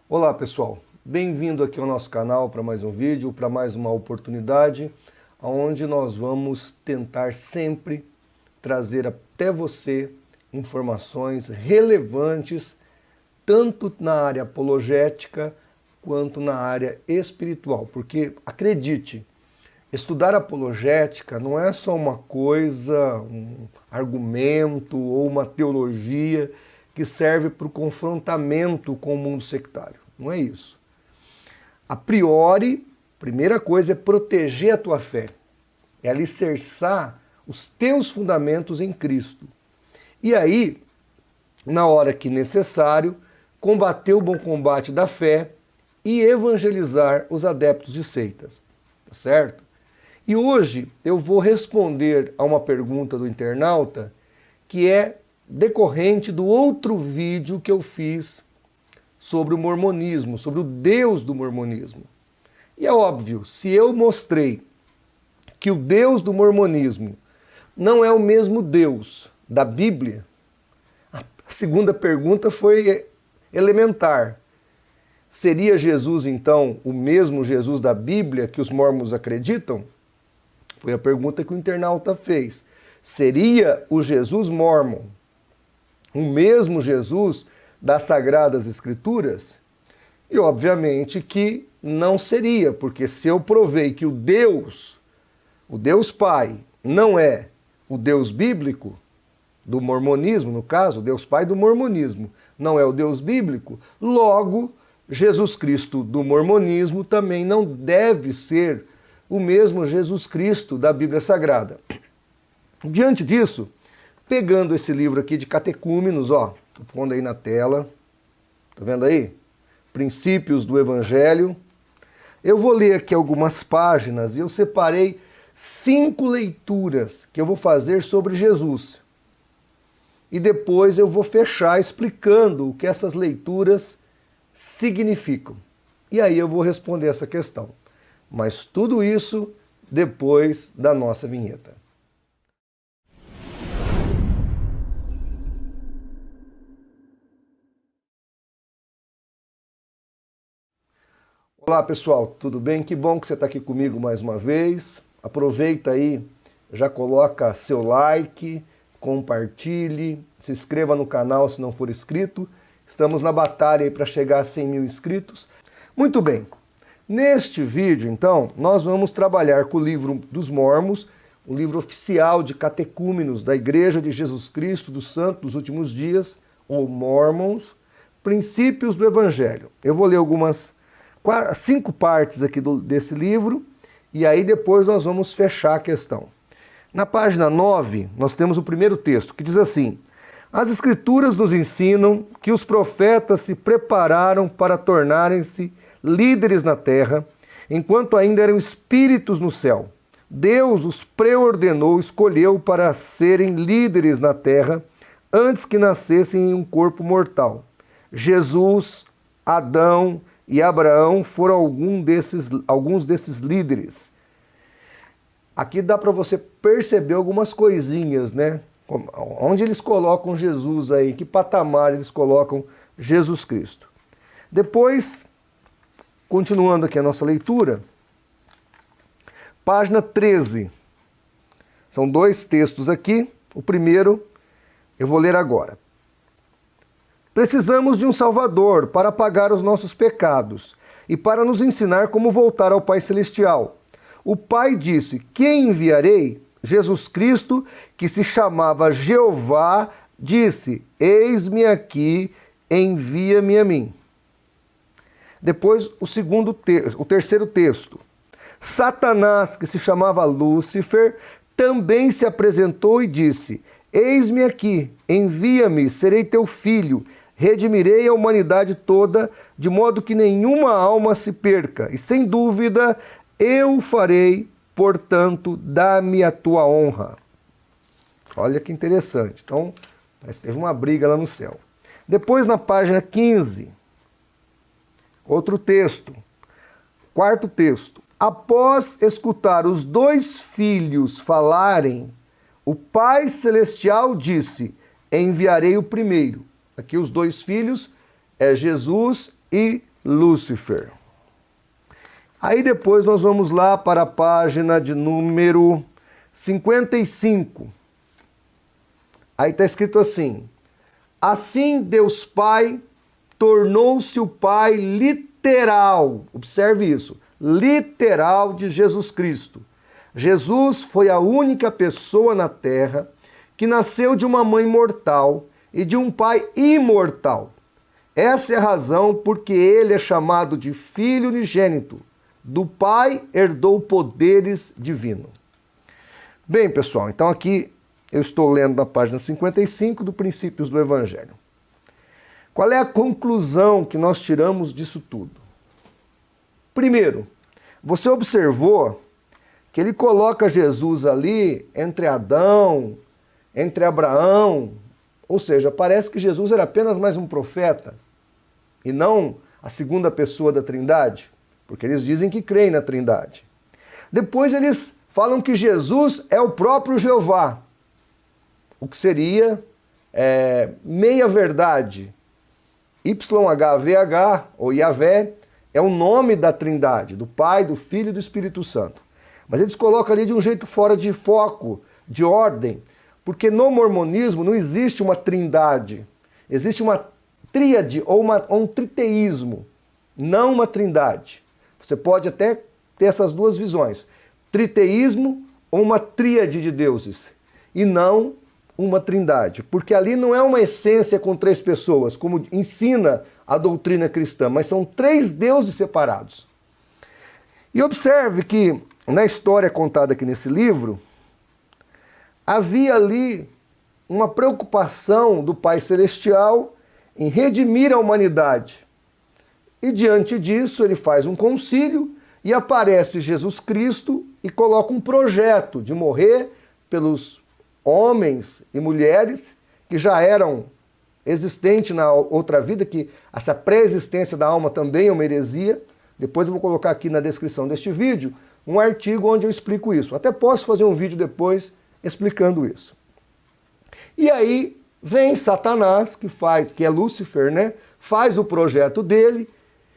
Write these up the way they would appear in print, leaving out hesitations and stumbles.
Olá pessoal, bem-vindo aqui ao nosso canal para mais um vídeo, para mais uma oportunidade, onde nós vamos tentar sempre trazer até você informações relevantes, tanto na área apologética quanto na área espiritual, porque acredite, estudar apologética não é só uma coisa, um argumento ou uma teologia que serve para o confrontamento com o mundo sectário. Não é isso. A priori, a primeira coisa é proteger a tua fé, é alicerçar os teus fundamentos em Cristo. E aí, na hora que necessário, combater o bom combate da fé e evangelizar os adeptos de seitas, tá certo? E hoje eu vou responder a uma pergunta do internauta que é decorrente do outro vídeo que eu fiz sobre o mormonismo, sobre o Deus do mormonismo. E é óbvio, se eu mostrei que o Deus do mormonismo não é o mesmo Deus da Bíblia, a segunda pergunta foi elementar. Seria Jesus, então, o mesmo Jesus da Bíblia que os mormons acreditam? Foi a pergunta que o internauta fez. Seria o Jesus mórmon o mesmo Jesus das Sagradas Escrituras? E obviamente que não seria, porque se eu provei que o Deus Pai, não é o Deus bíblico do mormonismo, no caso, o Deus Pai do mormonismo, não é o Deus bíblico, logo Jesus Cristo do mormonismo também não deve ser o mesmo Jesus Cristo da Bíblia Sagrada. Diante disso, pegando esse livro aqui de catecúmenos, ó, tô pondo aí na tela, tá vendo aí? Princípios do Evangelho. Eu vou ler aqui algumas páginas e eu separei 5 leituras que eu vou fazer sobre Jesus. E depois eu vou fechar explicando o que essas leituras significam. E aí eu vou responder essa questão. Mas tudo isso depois da nossa vinheta. Olá pessoal, tudo bem? Que bom que você está aqui comigo mais uma vez. Aproveita aí, já coloca seu like, compartilhe, se inscreva no canal se não for inscrito. Estamos na batalha aí para chegar a 100 mil inscritos. Muito bem, neste vídeo então nós vamos trabalhar com o livro dos Mormons, o livro oficial de catecúmenos da Igreja de Jesus Cristo dos Santos dos Últimos Dias, ou Mormons, Princípios do Evangelho. Eu vou ler 5 partes aqui desse livro, e aí depois nós vamos fechar a questão. Na página 9, nós temos o primeiro texto, que diz assim: as Escrituras nos ensinam que os profetas se prepararam para tornarem-se líderes na terra, enquanto ainda eram espíritos no céu. Deus os preordenou, escolheu para serem líderes na terra, antes que nascessem em um corpo mortal. Jesus, Adão e Abraão foram alguns desses líderes. Aqui dá para você perceber algumas coisinhas, né? Onde eles colocam Jesus aí, que patamar eles colocam Jesus Cristo. Depois, continuando aqui a nossa leitura, página 13. São 2 textos aqui. O primeiro eu vou ler agora. Precisamos de um Salvador para pagar os nossos pecados e para nos ensinar como voltar ao Pai Celestial. O Pai disse: quem enviarei? Jesus Cristo, que se chamava Jeová, disse: eis-me aqui, envia-me a mim. Depois o terceiro texto. Satanás, que se chamava Lúcifer, também se apresentou e disse: eis-me aqui, envia-me, serei teu filho. Redimirei a humanidade toda, de modo que nenhuma alma se perca. E sem dúvida, eu farei, portanto, dá-me a tua honra. Olha que interessante. Então, parece que teve uma briga lá no céu. Depois, na página 15, outro texto. 4º texto. Após escutar os 2 filhos falarem, o Pai Celestial disse: enviarei o primeiro. Aqui os 2 filhos é Jesus e Lúcifer. Aí depois nós vamos lá para a página de número 55. Aí está escrito assim: assim Deus Pai tornou-se o Pai literal, observe isso, literal de Jesus Cristo. Jesus foi a única pessoa na Terra que nasceu de uma mãe mortal e de um pai imortal. Essa é a razão porque ele é chamado de Filho unigênito. Do Pai herdou poderes divinos. Bem, pessoal, então aqui eu estou lendo na página 55 do Princípios do Evangelho. Qual é a conclusão que nós tiramos disso tudo? Primeiro, você observou que ele coloca Jesus ali entre Adão, entre Abraão, ou seja, parece que Jesus era apenas mais um profeta e não a segunda pessoa da Trindade, porque eles dizem que creem na Trindade. Depois eles falam que Jesus é o próprio Jeová, o que seria meia-verdade. YHVH, ou Yahvé, é o nome da Trindade, do Pai, do Filho e do Espírito Santo. Mas eles colocam ali de um jeito fora de foco, de ordem, porque no mormonismo não existe uma trindade, existe uma tríade ou um triteísmo, não uma trindade. Você pode até ter essas duas visões, triteísmo ou uma tríade de deuses, e não uma trindade, porque ali não é uma essência com três pessoas, como ensina a doutrina cristã, mas são três deuses separados. E observe que na história contada aqui nesse livro, havia ali uma preocupação do Pai Celestial em redimir a humanidade. E diante disso ele faz um concílio e aparece Jesus Cristo e coloca um projeto de morrer pelos homens e mulheres que já eram existentes na outra vida, que essa pré-existência da alma também é uma heresia. Depois eu vou colocar aqui na descrição deste vídeo um artigo onde eu explico isso. Até posso fazer um vídeo depois explicando isso. E aí vem Satanás, que é Lúcifer, né? Faz o projeto dele,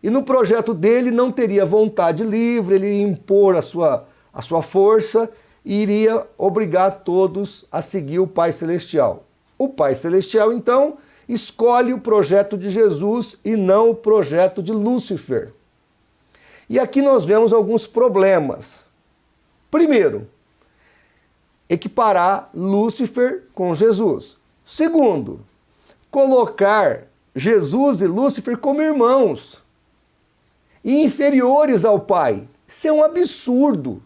e no projeto dele não teria vontade livre, ele ia impor a sua força e iria obrigar todos a seguir o Pai Celestial. O Pai Celestial, então, escolhe o projeto de Jesus e não o projeto de Lúcifer. E aqui nós vemos alguns problemas. Primeiro, equiparar Lúcifer com Jesus. Segundo, colocar Jesus e Lúcifer como irmãos e inferiores ao Pai. Isso é um absurdo.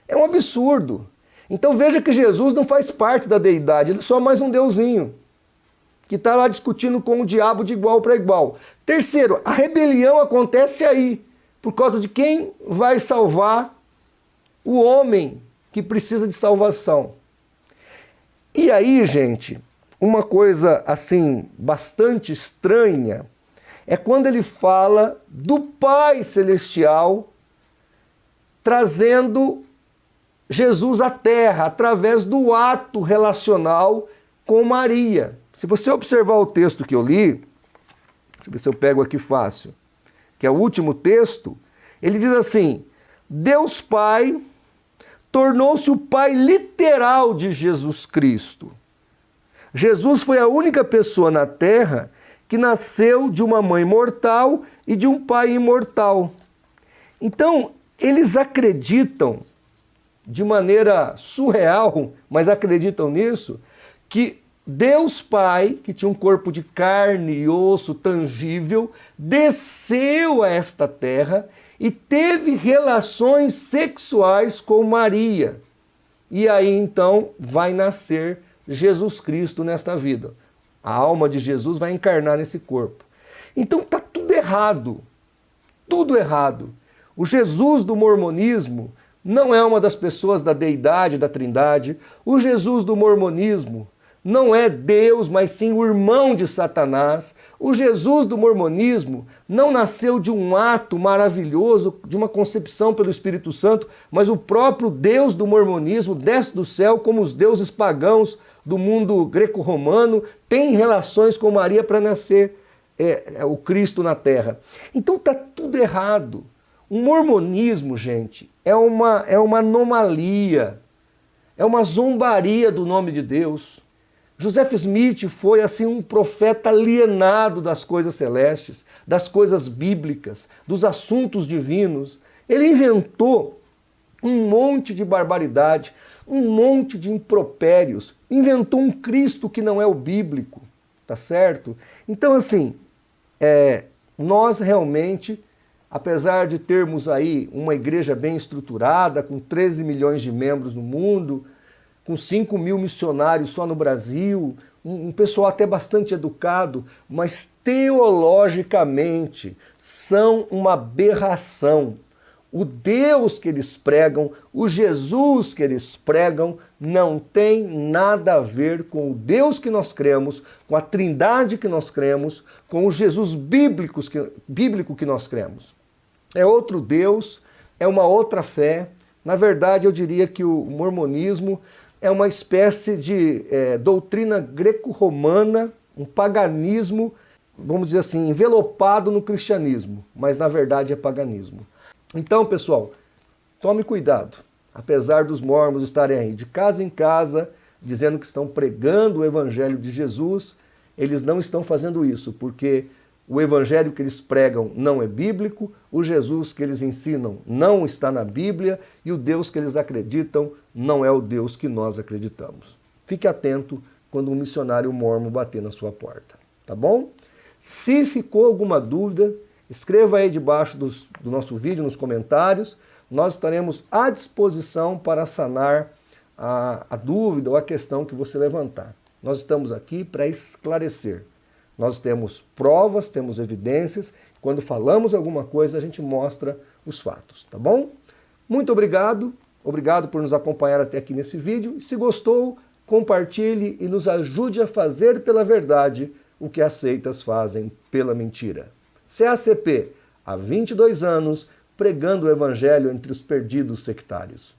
É um absurdo. Então veja que Jesus não faz parte da deidade, ele é só mais um deusinho que está lá discutindo com o diabo de igual para igual. Terceiro, a rebelião acontece aí, por causa de quem vai salvar o homem que precisa de salvação. E aí, gente, uma coisa assim bastante estranha é quando ele fala do Pai Celestial trazendo Jesus à Terra através do ato relacional com Maria. Se você observar o texto que eu li, deixa eu ver se eu pego aqui fácil, que é o último texto, ele diz assim: Deus Pai tornou-se o Pai literal de Jesus Cristo. Jesus foi a única pessoa na Terra que nasceu de uma mãe mortal e de um pai imortal. Então, eles acreditam, de maneira surreal, mas acreditam nisso, que Deus Pai, que tinha um corpo de carne e osso tangível, desceu a esta terra e teve relações sexuais com Maria. E aí então vai nascer Jesus Cristo nesta vida. A alma de Jesus vai encarnar nesse corpo. Então está tudo errado. Tudo errado. O Jesus do mormonismo não é uma das pessoas da deidade, da Trindade. O Jesus do mormonismo não é Deus, mas sim o irmão de Satanás. O Jesus do mormonismo não nasceu de um ato maravilhoso, de uma concepção pelo Espírito Santo, mas o próprio Deus do mormonismo desce do céu, como os deuses pagãos do mundo greco-romano, tem relações com Maria para nascer é o Cristo na Terra. Então está tudo errado. O mormonismo, gente, é uma anomalia, é uma zombaria do nome de Deus. Joseph Smith foi assim um profeta alienado das coisas celestes, das coisas bíblicas, dos assuntos divinos. Ele inventou um monte de barbaridade, um monte de impropérios, inventou um Cristo que não é o bíblico, tá certo? Então assim, nós realmente, apesar de termos aí uma igreja bem estruturada, com 13 milhões de membros no mundo, com 5 mil missionários só no Brasil, um pessoal até bastante educado, mas teologicamente são uma aberração. O Deus que eles pregam, o Jesus que eles pregam, não tem nada a ver com o Deus que nós cremos, com a trindade que nós cremos, com o Jesus bíblico que nós cremos. É outro Deus, é uma outra fé. Na verdade, eu diria que o mormonismo é uma espécie de doutrina greco-romana, um paganismo, vamos dizer assim, envelopado no cristianismo, mas na verdade é paganismo. Então, pessoal, tome cuidado. Apesar dos mormons estarem aí de casa em casa, dizendo que estão pregando o evangelho de Jesus, eles não estão fazendo isso, porque o evangelho que eles pregam não é bíblico, o Jesus que eles ensinam não está na Bíblia e o Deus que eles acreditam não é o Deus que nós acreditamos. Fique atento quando um missionário mormon bater na sua porta, tá bom? Se ficou alguma dúvida, escreva aí debaixo do nosso vídeo, nos comentários. Nós estaremos à disposição para sanar a dúvida ou a questão que você levantar. Nós estamos aqui para esclarecer. Nós temos provas, temos evidências. Quando falamos alguma coisa, a gente mostra os fatos, tá bom? Muito obrigado. Obrigado por nos acompanhar até aqui nesse vídeo. E se gostou, compartilhe e nos ajude a fazer pela verdade o que as seitas fazem pela mentira. CACP, há 22 anos, pregando o evangelho entre os perdidos sectários.